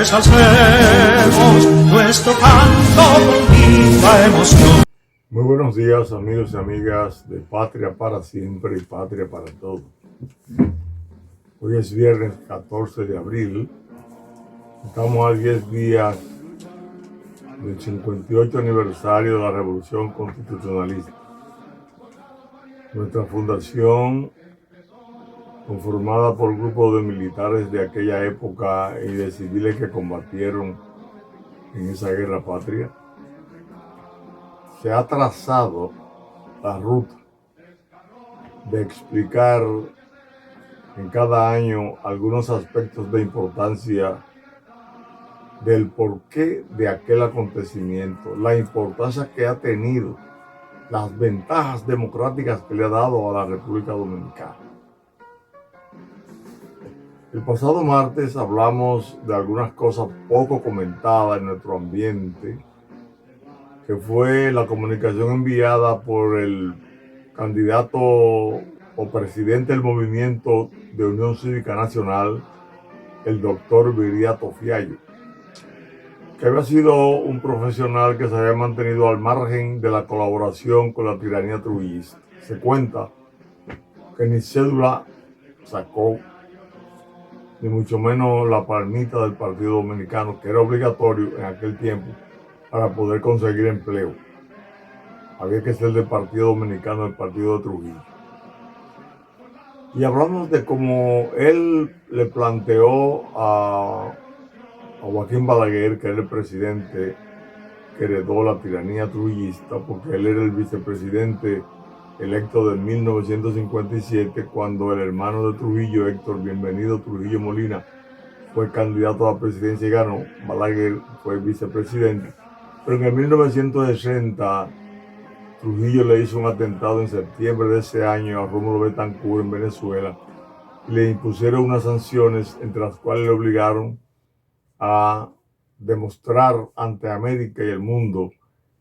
ensalcemos nuestro canto con viva emoción. Muy buenos días, amigos y amigas de Patria para Siempre y Patria para Todos. Hoy es viernes 14 de abril. Estamos a 10 días del 58 aniversario de la Revolución Constitucionalista. Nuestra fundación, conformada por grupos de militares de aquella época y de civiles que combatieron en esa guerra patria, se ha trazado la ruta de explicar en cada año algunos aspectos de importancia del porqué de aquel acontecimiento, la importancia que ha tenido, las ventajas democráticas que le ha dado a la República Dominicana. El pasado martes hablamos de algunas cosas poco comentadas en nuestro ambiente, que fue la comunicación enviada por el candidato o presidente del Movimiento de Unión Cívica Nacional, el doctor Viriato Fiallo, que había sido un profesional que se había mantenido al margen de la colaboración con la tiranía trujillista. Se cuenta que ni cédula sacó, ni mucho menos la palmita del Partido Dominicano, que era obligatorio en aquel tiempo para poder conseguir empleo. Había que ser del Partido Dominicano, del Partido de Trujillo. Y hablamos de cómo él le planteó a Joaquín Balaguer, que era el presidente que heredó la tiranía trujillista, porque él era el vicepresidente electo de 1957, cuando el hermano de Trujillo, Héctor Bienvenido Trujillo Molina, fue candidato a la presidencia y ganó. Balaguer fue vicepresidente. Pero en el 1960, Trujillo le hizo un atentado en septiembre de ese año a Rómulo Betancourt en Venezuela y le impusieron unas sanciones, entre las cuales le obligaron a demostrar ante América y el mundo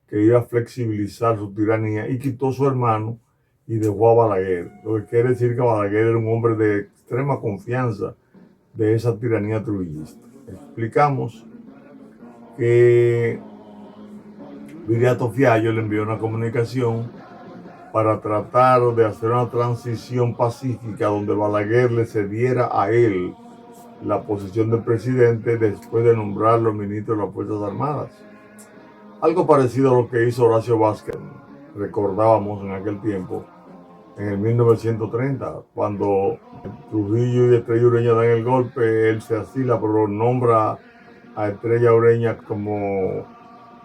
que iba a flexibilizar su tiranía, y quitó a su hermano y dejó a Balaguer. Lo que quiere decir que Balaguer era un hombre de extrema confianza de esa tiranía trujillista. Explicamos que Viriato Fiallo le envió una comunicación para tratar de hacer una transición pacífica donde Balaguer le cediera a él la posición de presidente después de nombrarlo ministro de las Fuerzas Armadas. Algo parecido a lo que hizo Horacio Vázquez, recordábamos en aquel tiempo, en el 1930, cuando Trujillo y Estrella Ureña dan el golpe, él se asila, pero nombra a Estrella Ureña como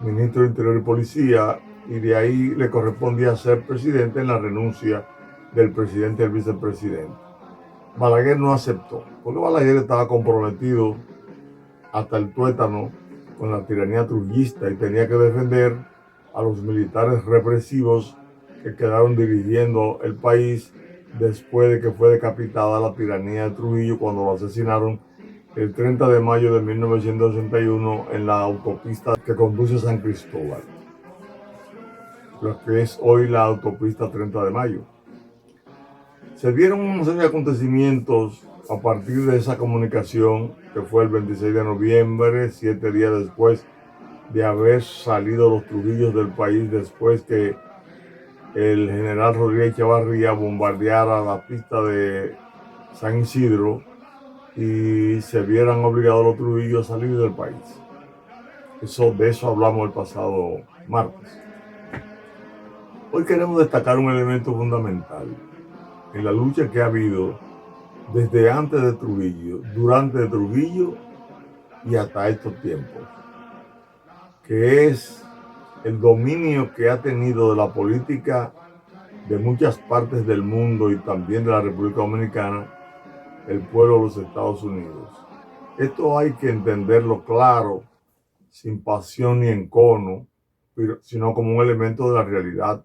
ministro de Interior y Policía, y de ahí le correspondía ser presidente en la renuncia del presidente y el vicepresidente. Balaguer no aceptó, porque Balaguer estaba comprometido hasta el tuétano con la tiranía trujillista y tenía que defender a los militares represivos que quedaron dirigiendo el país después de que fue decapitada la tiranía de Trujillo cuando lo asesinaron el 30 de mayo de 1961 en la autopista que conduce a San Cristóbal, lo que es hoy la autopista 30 de mayo. Se dieron una serie de acontecimientos a partir de esa comunicación, que fue el 26 de noviembre, 7 días después de haber salido los Trujillos del país, después que el general Rodríguez Chavarría bombardeara la pista de San Isidro y se vieran obligados los Trujillos a salir del país. De eso hablamos el pasado martes. Hoy queremos destacar un elemento fundamental en la lucha que ha habido desde antes de Trujillo, durante Trujillo y hasta estos tiempos, que es el dominio que ha tenido de la política de muchas partes del mundo y también de la República Dominicana el pueblo de los Estados Unidos. Esto hay que entenderlo claro, sin pasión ni encono, sino como un elemento de la realidad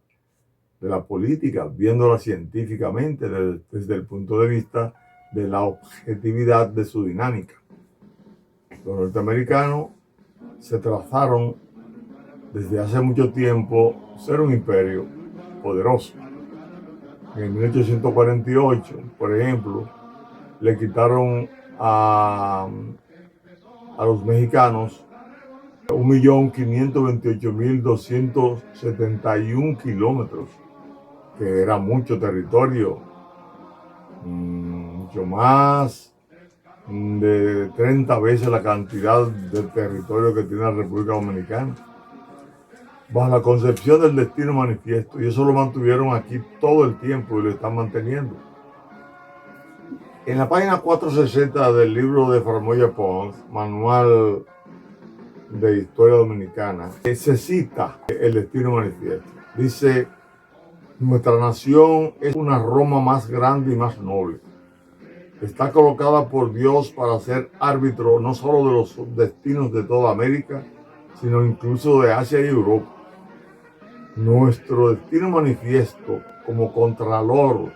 de la política, viéndola científicamente desde el punto de vista de la objetividad de su dinámica. Los norteamericanos se trazaron desde hace mucho tiempo ser un imperio poderoso. En 1848, por ejemplo, le quitaron a a los mexicanos 1.528.271 kilómetros, que era mucho territorio, mucho más de 30 veces la cantidad de territorio que tiene la República Dominicana. Bajo la concepción del destino manifiesto, y eso lo mantuvieron aquí todo el tiempo y lo están manteniendo. En la página 460 del libro de Framoya Pons, Manual de Historia Dominicana, se cita el destino manifiesto. Dice: nuestra nación es una Roma más grande y más noble. Está colocada por Dios para ser árbitro no solo de los destinos de toda América, sino incluso de Asia y Europa. Nuestro destino manifiesto como contralor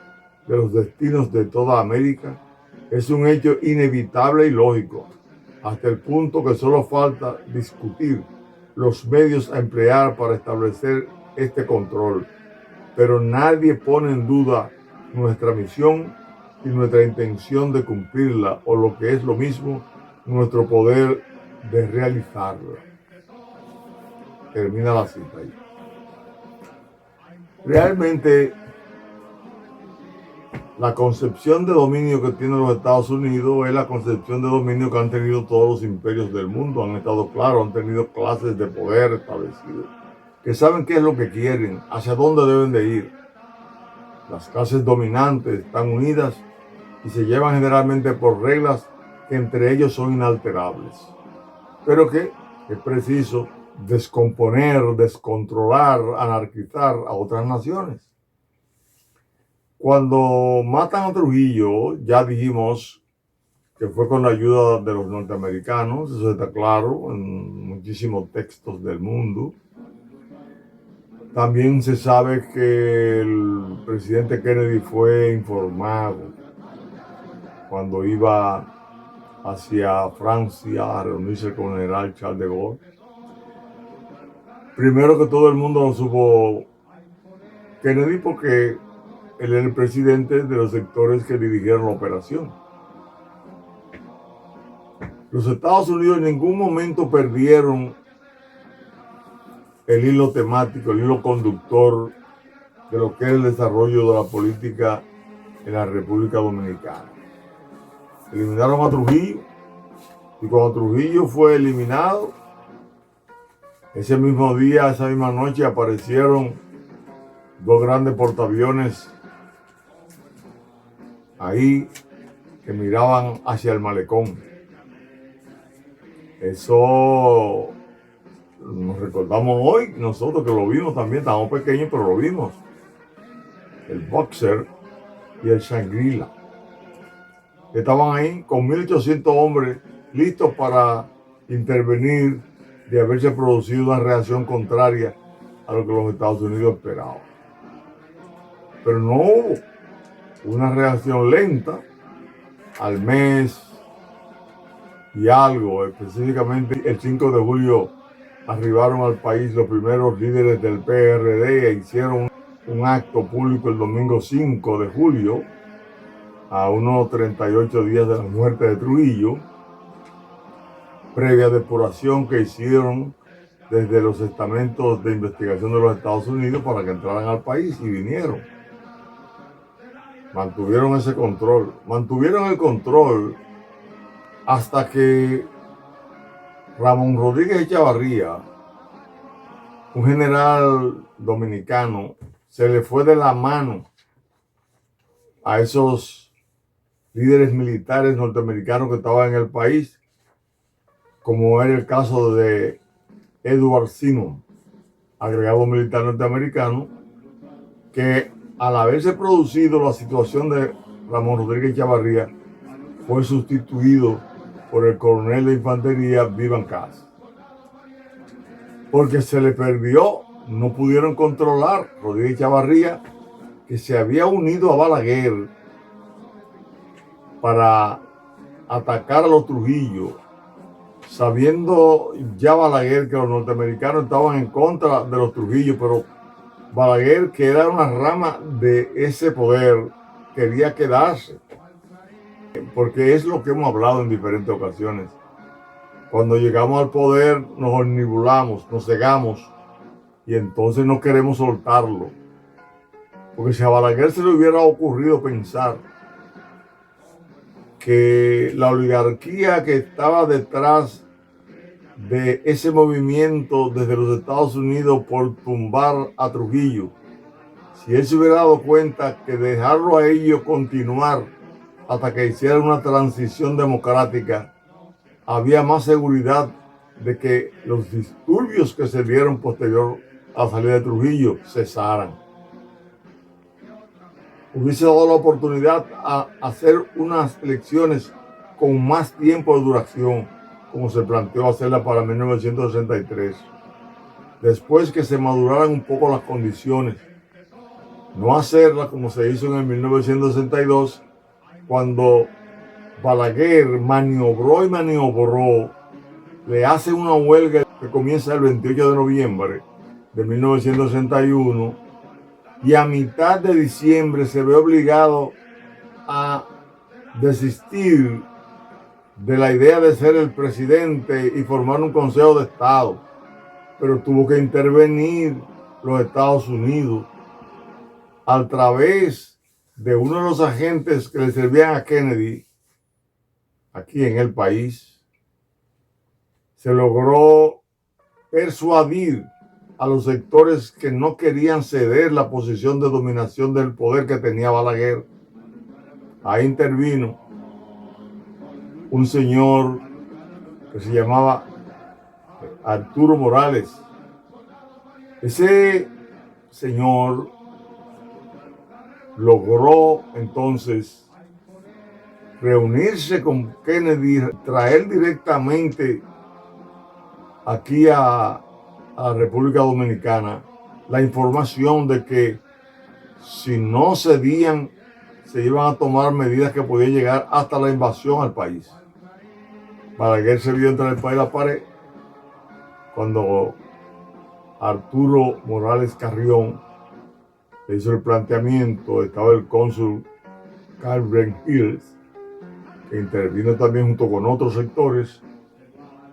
de los destinos de toda América es un hecho inevitable y lógico, hasta el punto que solo falta discutir los medios a emplear para establecer este control. Pero nadie pone en duda nuestra misión y nuestra intención de cumplirla, o lo que es lo mismo, nuestro poder de realizarla. Termina la cita ahí. Realmente, la concepción de dominio que tienen los Estados Unidos es la concepción de dominio que han tenido todos los imperios del mundo. Han estado claros, han tenido clases de poder establecidos, que saben qué es lo que quieren, hacia dónde deben de ir. Las clases dominantes están unidas y se llevan generalmente por reglas que entre ellos son inalterables, pero que es preciso descomponer, descontrolar, anarquizar a otras naciones. Cuando matan a Trujillo, ya dijimos que fue con la ayuda de los norteamericanos, eso está claro en muchísimos textos del mundo. También se sabe que el presidente Kennedy fue informado cuando iba hacia Francia a reunirse con el general Charles de Gaulle. Primero que todo el mundo lo supo Kennedy, porque él era el presidente de los sectores que dirigieron la operación. Los Estados Unidos en ningún momento perdieron el hilo temático, el hilo conductor de lo que es el desarrollo de la política en la República Dominicana. Eliminaron a Trujillo, y cuando Trujillo fue eliminado, ese mismo día, esa misma noche, aparecieron dos grandes portaaviones ahí que miraban hacia el malecón. Eso nos recordamos hoy, nosotros que lo vimos también, estábamos pequeños, pero lo vimos. El Boxer y el Shangri-La. Estaban ahí con 1.800 hombres listos para intervenir de haberse producido una reacción contraria a lo que los Estados Unidos esperaban. Pero no hubo una reacción lenta. Al mes y algo, específicamente el 5 de julio, arribaron al país los primeros líderes del PRD e hicieron un acto público el domingo 5 de julio, a unos 38 días de la muerte de Trujillo, previa depuración que hicieron desde los estamentos de investigación de los Estados Unidos para que entraran al país, y vinieron. Mantuvieron ese control, mantuvieron el control hasta que Ramón Rodríguez Echavarría, un general dominicano, se le fue de la mano a esos líderes militares norteamericanos que estaban en el país, como era el caso de Edward Simon, agregado militar norteamericano, que al haberse producido la situación de Ramón Rodríguez Echavarría, fue sustituido por el coronel de infantería Vivan Cass. Porque se le perdió, no pudieron controlar Rodríguez Echavarría, que se había unido a Balaguer para atacar a los Trujillo, sabiendo ya Balaguer que los norteamericanos estaban en contra de los Trujillo, pero Balaguer, que era una rama de ese poder, quería quedarse, porque es lo que hemos hablado en diferentes ocasiones. Cuando llegamos al poder nos omnibulamos, nos cegamos y entonces no queremos soltarlo. Porque si a Balaguer se le hubiera ocurrido pensar que la oligarquía que estaba detrás de ese movimiento desde los Estados Unidos por tumbar a Trujillo, si él se hubiera dado cuenta que dejarlo a ellos continuar hasta que hicieran una transición democrática, había más seguridad de que los disturbios que se dieron posterior a la salida de Trujillo cesaran. Hubiese dado la oportunidad a hacer unas elecciones con más tiempo de duración, como se planteó hacerla para 1963, después que se maduraran un poco las condiciones. No hacerla como se hizo en el 1962, cuando Balaguer maniobró y maniobró, le hace una huelga que comienza el 28 de noviembre de 1961 y a mitad de diciembre se ve obligado a desistir de la idea de ser el presidente y formar un Consejo de Estado, pero tuvo que intervenir los Estados Unidos a través de uno de los agentes que le servían a Kennedy aquí en el país. Se logró persuadir a los sectores que no querían ceder la posición de dominación del poder que tenía Balaguer. Ahí intervino un señor que se llamaba Arturo Morales. Ese señor logró entonces reunirse con Kennedy, traer directamente aquí a la República Dominicana la información de que si no cedían se iban a tomar medidas que podían llegar hasta la invasión al país. Balaguer se vio entre el país y la pared cuando Arturo Morales Carrión le hizo el planteamiento. Estaba el cónsul Carl Brent Hills, que intervino también junto con otros sectores,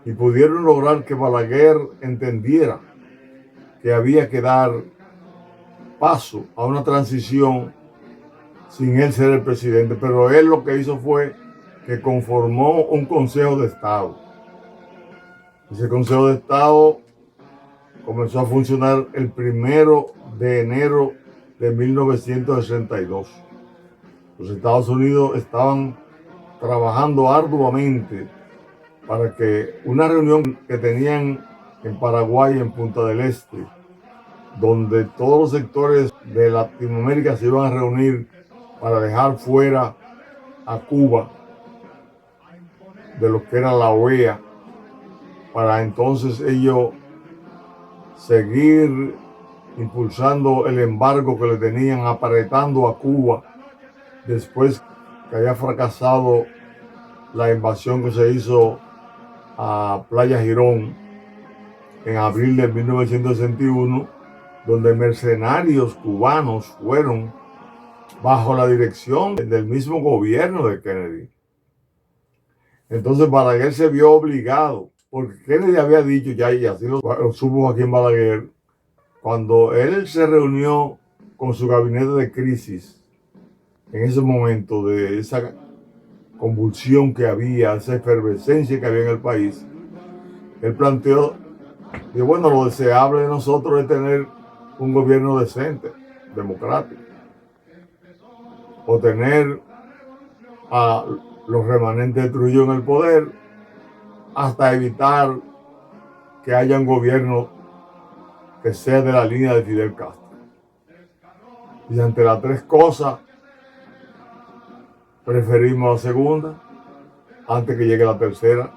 y pudieron lograr que Balaguer entendiera que había que dar paso a una transición sin él ser el presidente. Pero él lo que hizo fue que conformó un Consejo de Estado. Ese Consejo de Estado comenzó a funcionar el 1 de enero de 1962. Los Estados Unidos estaban trabajando arduamente para que una reunión que tenían en Paraguay, en Punta del Este, donde todos los sectores de Latinoamérica se iban a reunir para dejar fuera a Cuba de lo que era la OEA, para entonces ellos seguir impulsando el embargo que le tenían, apretando a Cuba después que haya fracasado la invasión que se hizo a Playa Girón en abril de 1961, donde mercenarios cubanos fueron bajo la dirección del mismo gobierno de Kennedy. Entonces Balaguer se vio obligado, porque Kennedy había dicho ya, y así lo supo Joaquín Balaguer, cuando él se reunió con su gabinete de crisis, en ese momento de esa convulsión que había, esa efervescencia que había en el país, él planteó, y bueno, lo deseable de nosotros es tener un gobierno decente, democrático, o tener a los remanentes de Trujillo en el poder, hasta evitar que haya un gobierno que sea de la línea de Fidel Castro. Y ante las tres cosas, preferimos la segunda antes que llegue la tercera,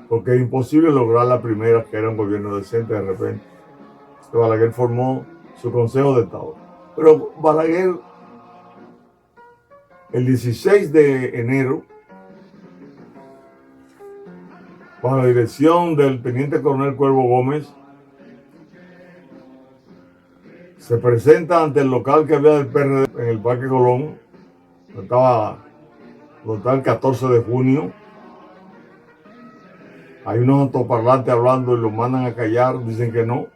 porque es imposible lograr la primera, que era un gobierno decente de repente. Balaguer formó su Consejo de Estado. Pero Balaguer, el 16 de enero, bajo la dirección del teniente coronel Cuervo Gómez, se presenta ante el local que había del PRD en el Parque Colón, donde estaba el 14 de junio. Hay unos altoparlantes hablando y los mandan a callar, dicen que no.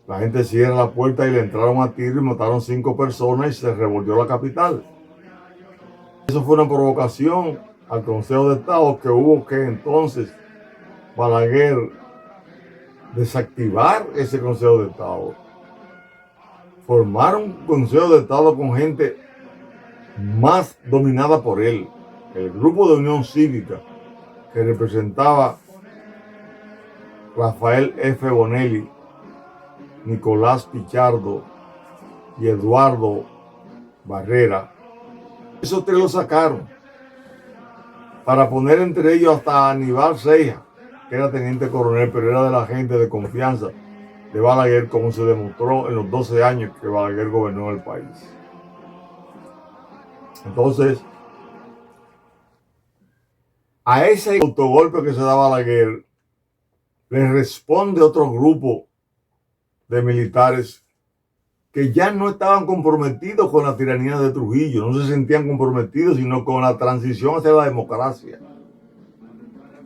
La gente cierra la puerta y le entraron a tiro y mataron 5 personas y se revolvió la capital. Eso fue una provocación al Consejo de Estado que hubo que entonces Balaguer desactivar ese Consejo de Estado. Formar un Consejo de Estado con gente más dominada por él. El grupo de Unión Cívica que representaba Rafael F. Bonelli, Nicolás Pichardo y Eduardo Barrera. Esos 3 lo sacaron para poner entre ellos hasta Aníbal Ceja, que era teniente coronel, pero era de la gente de confianza de Balaguer, como se demostró en los 12 años que Balaguer gobernó el país. Entonces, a ese autogolpe que se da Balaguer, le responde otro grupo de militares que ya no estaban comprometidos con la tiranía de Trujillo, no se sentían comprometidos, sino con la transición hacia la democracia.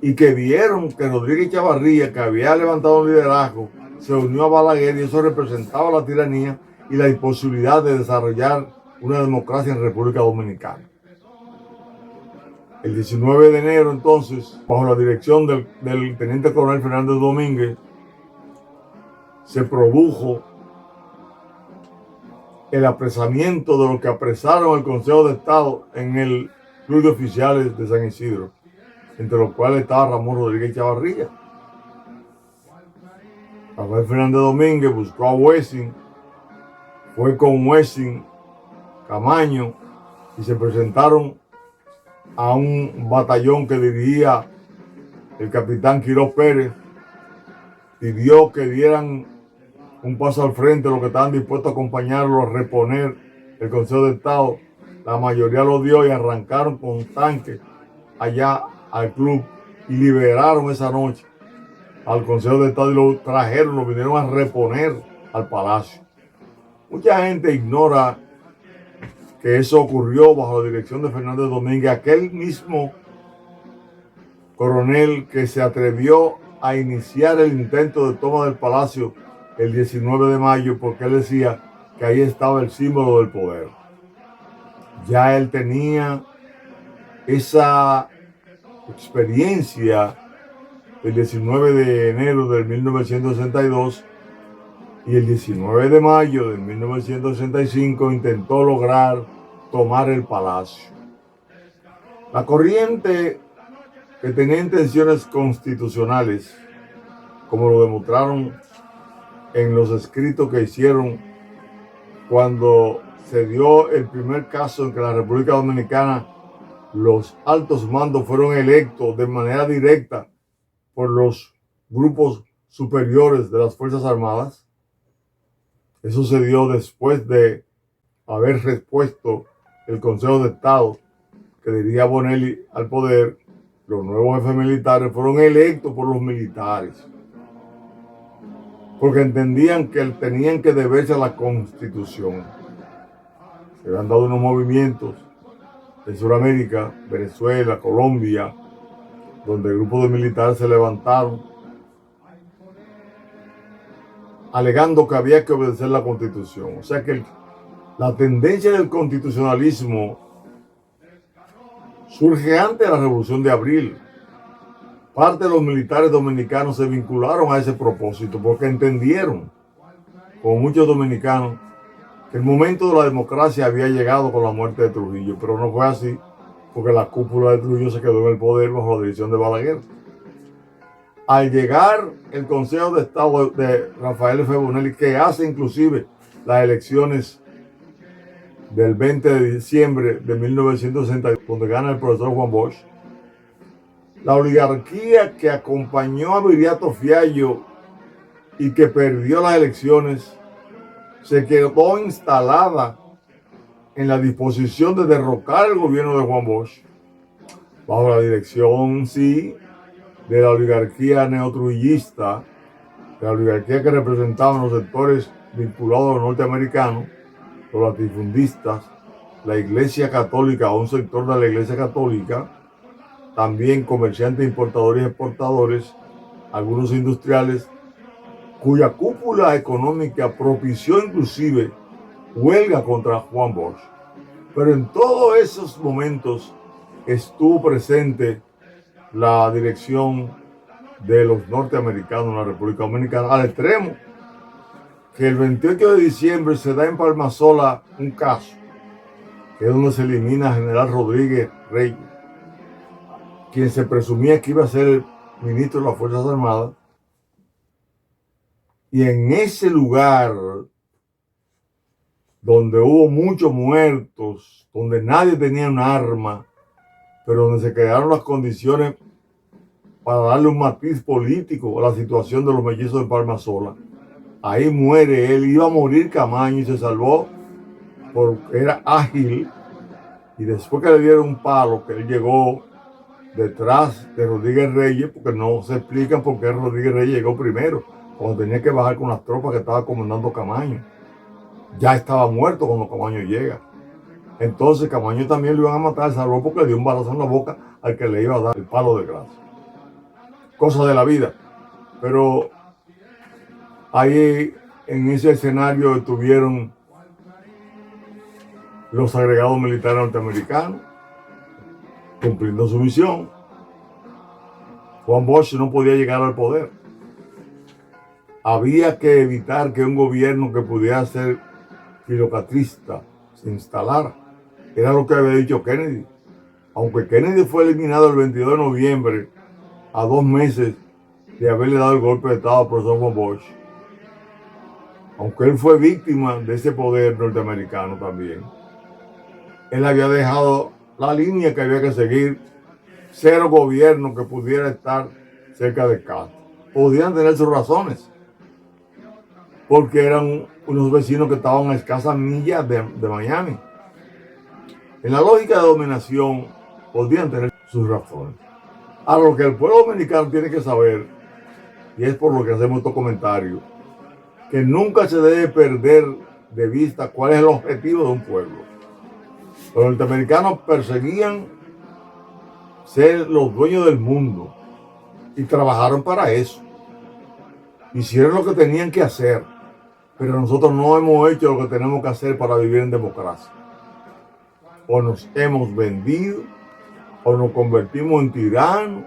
Y que vieron que Rodríguez Chavarría, que había levantado un liderazgo, se unió a Balaguer y eso representaba la tiranía y la imposibilidad de desarrollar una democracia en República Dominicana. El 19 de enero, entonces, bajo la dirección del teniente coronel Fernández Domínguez, se produjo el apresamiento de los que apresaron el Consejo de Estado en el Club de Oficiales de San Isidro, entre los cuales estaba Ramón Rodríguez Chavarría. Rafael Fernández Domínguez buscó a Wessing, fue con Wessing, Camaño, y se presentaron a un batallón que dirigía el capitán Quirós Pérez. Pidió que dieran un paso al frente los que estaban dispuestos a acompañarlo a reponer el Consejo de Estado. La mayoría lo dio y arrancaron con tanques allá al club y liberaron esa noche al Consejo de Estado y lo trajeron, lo vinieron a reponer al palacio. Mucha gente ignora que eso ocurrió bajo la dirección de Fernández Domínguez, aquel mismo coronel que se atrevió a iniciar el intento de toma del palacio el 19 de mayo, porque él decía que ahí estaba el símbolo del poder. Ya él tenía esa experiencia el 19 de enero de 1962 y el 19 de mayo de 1965 intentó lograr tomar el palacio. La corriente que tenía intenciones constitucionales, como lo demostraron en los escritos que hicieron cuando se dio el primer caso en que la República Dominicana los altos mandos fueron electos de manera directa por los grupos superiores de las Fuerzas Armadas. Eso se dio después de haber repuesto el Consejo de Estado que dirigía Bonelli al poder. Los nuevos jefes militares fueron electos por los militares porque entendían que tenían que deberse a la Constitución. Se habían dado unos movimientos en Sudamérica, Venezuela, Colombia, donde grupos de militares se levantaron alegando que había que obedecer la Constitución. O sea que la tendencia del constitucionalismo surge antes de la Revolución de Abril. Parte de los militares dominicanos se vincularon a ese propósito porque entendieron, como muchos dominicanos, que el momento de la democracia había llegado con la muerte de Trujillo, pero no fue así, porque la cúpula de Trujillo se quedó en el poder bajo la dirección de Balaguer. Al llegar el Consejo de Estado de Rafael F. Bonelli, que hace inclusive las elecciones del 20 de diciembre de 1960, donde gana el profesor Juan Bosch, la oligarquía que acompañó a Viriato Fiallo y que perdió las elecciones se quedó instalada en la disposición de derrocar el gobierno de Juan Bosch, bajo la dirección, sí, de la oligarquía neotrujillista, de la oligarquía que representaban los sectores vinculados a los norteamericanos, los latifundistas, la Iglesia Católica o un sector de la Iglesia Católica, también comerciantes, importadores y exportadores, algunos industriales, cuya cúpula económica propició inclusive huelga contra Juan Bosch. Pero en todos esos momentos estuvo presente la dirección de los norteamericanos en la República Dominicana, al extremo que el 28 de diciembre se da en Palmasola un caso, que es donde se elimina a General Rodríguez Reyes, quien se presumía que iba a ser el ministro de las Fuerzas Armadas, y en ese lugar donde hubo muchos muertos, donde nadie tenía un arma, pero donde se crearon las condiciones para darle un matiz político a la situación de los mellizos de Palmasola. Ahí muere él, iba a morir Camaño y se salvó porque era ágil, y después que le dieron un palo, que él llegó detrás de Rodríguez Reyes, porque no se explica por qué Rodríguez Reyes llegó primero, cuando tenía que bajar con las tropas que estaba comandando Camaño. Ya estaba muerto cuando Camaño llega. Entonces Camaño también lo iban a matar, salvó porque le dio un balazo en la boca al que le iba a dar el palo de gracia. Cosas de la vida. Pero ahí en ese escenario estuvieron los agregados militares norteamericanos cumpliendo su misión. Juan Bosch no podía llegar al poder. Había que evitar que un gobierno que pudiera ser filocatrista se instalara. Era lo que había dicho Kennedy. Aunque Kennedy fue eliminado el 22 de noviembre, a 2 meses de haberle dado el golpe de Estado al profesor Juan Bosch, aunque él fue víctima de ese poder norteamericano también, él había dejado la línea que había que seguir. Cero gobierno que pudiera estar cerca de Castro. Podían tener sus razones, porque eran unos vecinos que estaban a escasas millas de Miami. En la lógica de dominación podían tener sus razones. Ahora, lo que el pueblo dominicano tiene que saber, y es por lo que hacemos estos comentarios, que nunca se debe perder de vista cuál es el objetivo de un pueblo. Los norteamericanos perseguían ser los dueños del mundo y trabajaron para eso. Hicieron lo que tenían que hacer, pero nosotros no hemos hecho lo que tenemos que hacer para vivir en democracia. O nos hemos vendido, o nos convertimos en tiranos,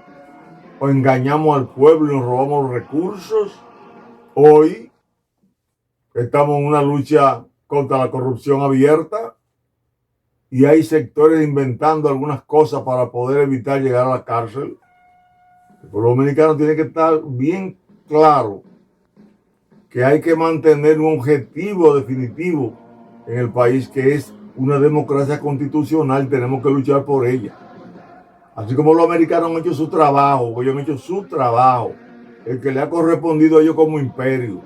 o engañamos al pueblo y nos robamos los recursos. Hoy estamos en una lucha contra la corrupción abierta y hay sectores inventando algunas cosas para poder evitar llegar a la cárcel. El pueblo dominicano tiene que estar bien claro que hay que mantener un objetivo definitivo en el país, que es una democracia constitucional. Tenemos que luchar por ella. Así como los americanos han hecho su trabajo, ellos han hecho su trabajo, el que le ha correspondido a ellos como imperio.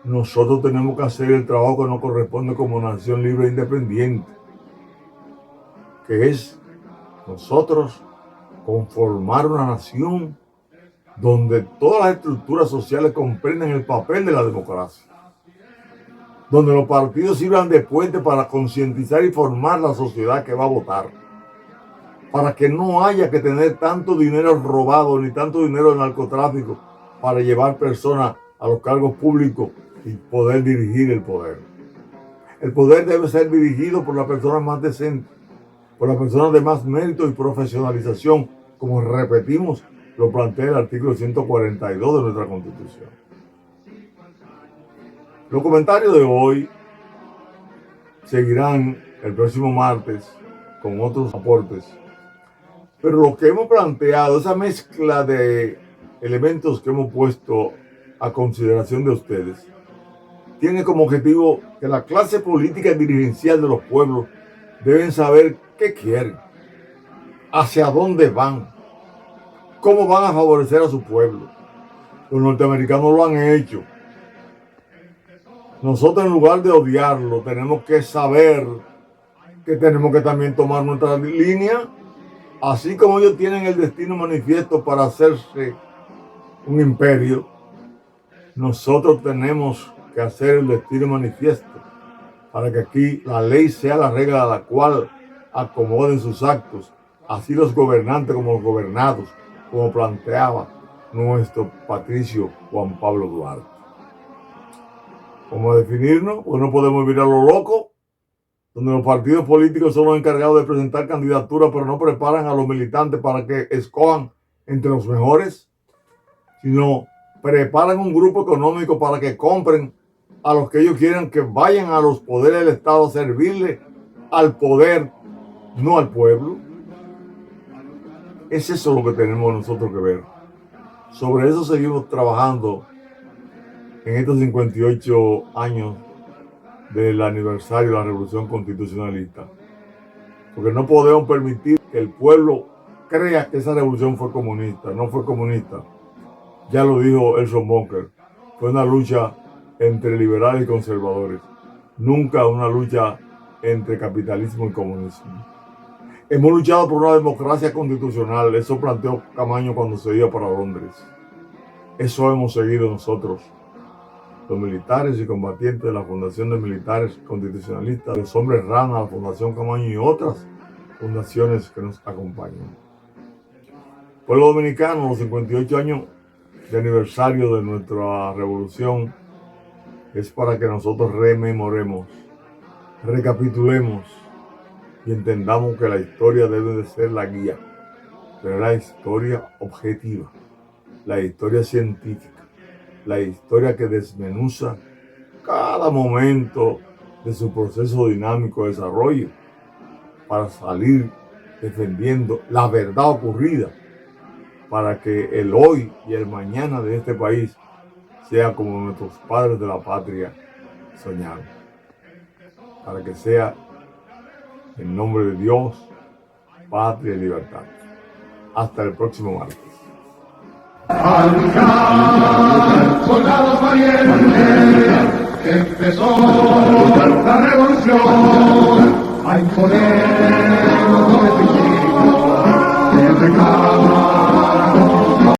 Nosotros tenemos que hacer el trabajo que nos corresponde como nación libre e independiente, que es nosotros conformar una nación donde todas las estructuras sociales comprenden el papel de la democracia, donde los partidos sirvan de puente para concientizar y formar la sociedad que va a votar, para que no haya que tener tanto dinero robado ni tanto dinero de narcotráfico para llevar personas a los cargos públicos y poder dirigir el poder. El poder debe ser dirigido por las personas más decentes, por las personas de más mérito y profesionalización, como repetimos, lo plantea el artículo 142 de nuestra Constitución. Los comentarios de hoy seguirán el próximo martes con otros aportes, pero lo que hemos planteado, esa mezcla de elementos que hemos puesto a consideración de ustedes, tiene como objetivo que la clase política y dirigencial de los pueblos deben saber qué quieren, hacia dónde van, cómo van a favorecer a su pueblo. Los norteamericanos lo han hecho. Nosotros, en lugar de odiarlo, tenemos que saber que tenemos que también tomar nuestra línea, así como ellos tienen el destino manifiesto para hacerse un imperio. Nosotros tenemos que hacer el destino manifiesto para que aquí la ley sea la regla a la cual acomoden sus actos así los gobernantes como los gobernados, como planteaba nuestro Patricio Juan Pablo Duarte. ¿Cómo definirnos? Pues no podemos vivir a lo loco, donde los partidos políticos son los encargados de presentar candidaturas, pero no preparan a los militantes para que escojan entre los mejores, sino preparan un grupo económico para que compren a los que ellos quieran que vayan a los poderes del Estado a servirle al poder, no al pueblo. Es eso lo que tenemos nosotros que ver. Sobre eso seguimos trabajando en estos 58 años del aniversario de la Revolución Constitucionalista. Porque no podemos permitir que el pueblo crea que esa revolución fue comunista. No fue comunista. Ya lo dijo Elson Bunker. Fue una lucha entre liberales y conservadores. Nunca una lucha entre capitalismo y comunismo. Hemos luchado por una democracia constitucional. Eso planteó Camaño cuando se iba para Londres. Eso hemos seguido nosotros, los militares y combatientes de la Fundación de Militares Constitucionalistas, los Hombres Rana, la Fundación Camaño y otras fundaciones que nos acompañan. Pueblo dominicano, los 58 años de aniversario de nuestra revolución, es para que nosotros rememoremos, recapitulemos y entendamos que la historia debe de ser la guía, pero la historia objetiva, la historia científica, la historia que desmenuza cada momento de su proceso dinámico de desarrollo para salir defendiendo la verdad ocurrida, para que el hoy y el mañana de este país sea como nuestros padres de la patria soñaron, para que sea en nombre de Dios, patria y libertad. Hasta el próximo martes. Al luchar, soldados valientes, empezó la revolución a imponer